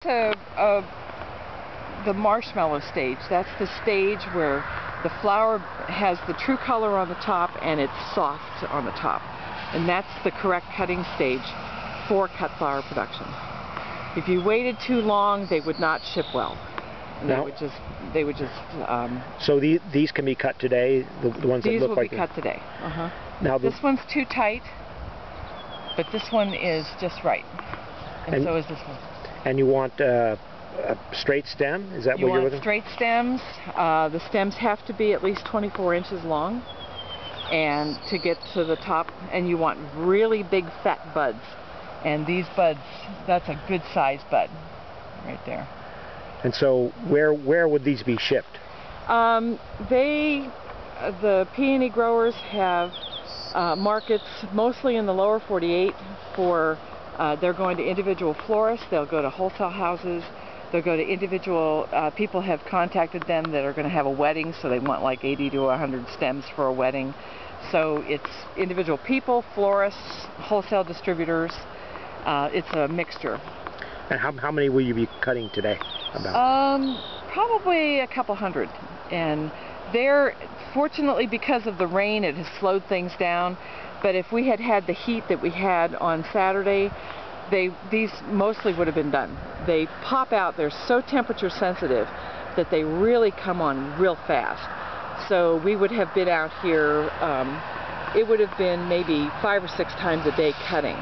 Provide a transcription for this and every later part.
The marshmallow stage. That's the stage where the flower has the true color on the top and it's soft on the top. And that's the correct cutting stage for cut flower production. If you waited too long, they would not ship well. And they would just. So these can be cut today. The ones that look like these will be cut today. Now this one's too tight, but this one is just right, and so is this one. And you want a straight stem? Is that what you're looking for? You want straight stems. The stems have to be at least 24 inches long, and to get to the top. And you want really big, fat buds. And these buds, that's a good size bud, right there. And so, where would these be shipped? The peony growers have markets mostly in the lower 48 for. They're going to individual florists. They'll go to wholesale houses. They'll go to individual. People have contacted them that are going to have a wedding, so they want like 80 to 100 stems for a wedding. So it's individual people, florists, wholesale distributors. It's a mixture. And how many will you be cutting today? Probably a couple hundred. And fortunately, because of the rain, it has slowed things down. But if we had had the heat that we had on Saturday, these mostly would have been done. They pop out. They're so temperature sensitive that they really come on real fast. So we would have been out here. It would have been maybe 5 or 6 times a day cutting.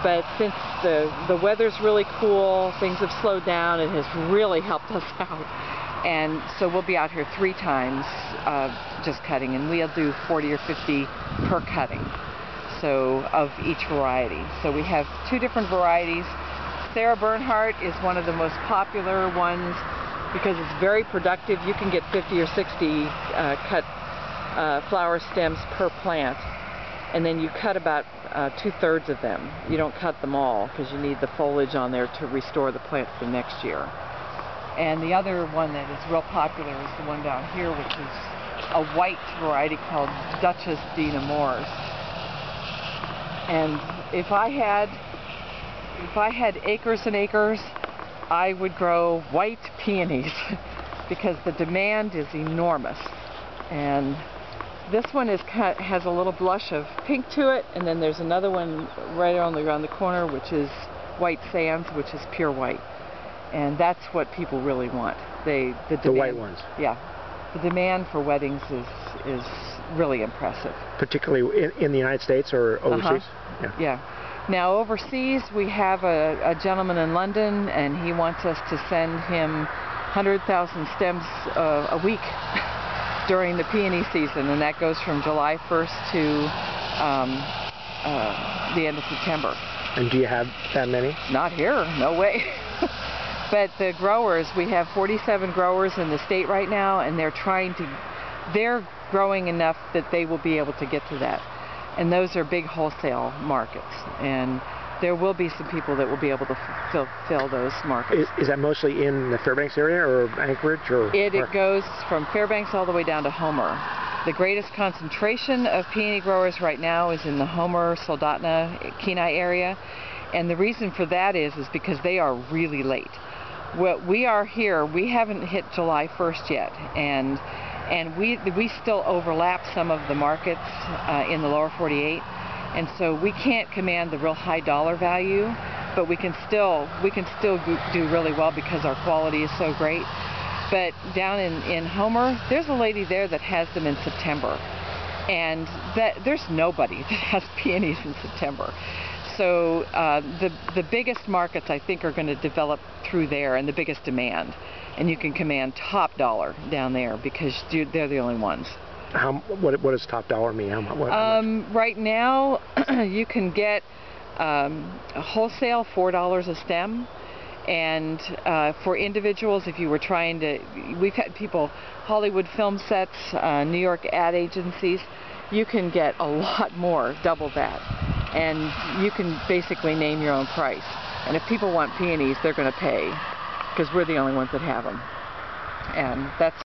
But since the weather's really cool, things have slowed down. It has really helped us out. And so we'll be out here 3 times just cutting, and we'll do 40 or 50 per cutting, so of each variety. So we have 2 different varieties. Sarah Bernhardt is one of the most popular ones because it's very productive. You can get 50 or 60 cut flower stems per plant, and then you cut about 2/3 of them. You don't cut them all because you need the foliage on there to restore the plant for next year. And the other one that is real popular is the one down here, which is a white variety called Duchess de Nemours. And if I had acres and acres, I would grow white peonies because the demand is enormous. And this one has a little blush of pink to it, and then there's another one right around the corner, which is white sands, which is pure white. And that's what people really want. The white ones. Yeah. The demand for weddings is really impressive. Particularly in the United States or overseas? Yeah. Now overseas we have a gentleman in London, and he wants us to send him 100,000 stems a week during the peony season, and that goes from July 1st to the end of September. And do you have that many? Not here, no way. But the growers, we have 47 growers in the state right now, and they're growing enough that they will be able to get to that. And those are big wholesale markets, and there will be some people that will be able to fill those markets. Is that mostly in the Fairbanks area or Anchorage? It goes from Fairbanks all the way down to Homer. The greatest concentration of peony growers right now is in the Homer, Soldotna, Kenai area. And the reason for that is because they are really late. Well, we are here. We haven't hit July 1st yet, and we still overlap some of the markets in the lower 48, and so we can't command the real high dollar value, but we can still do really well because our quality is so great. But down in Homer, there's a lady there that has them in September, and there's nobody that has peonies in September. So the biggest markets, I think, are going to develop through there, and the biggest demand. And you can command top dollar down there because they're the only ones. What does top dollar mean? Right now, you can get wholesale $4 a stem. And for individuals, if you were trying to, we've had people, Hollywood film sets, New York ad agencies, you can get a lot more, double that. And you can basically name your own price. And if people want peonies, they're going to pay because we're the only ones that have them. And that's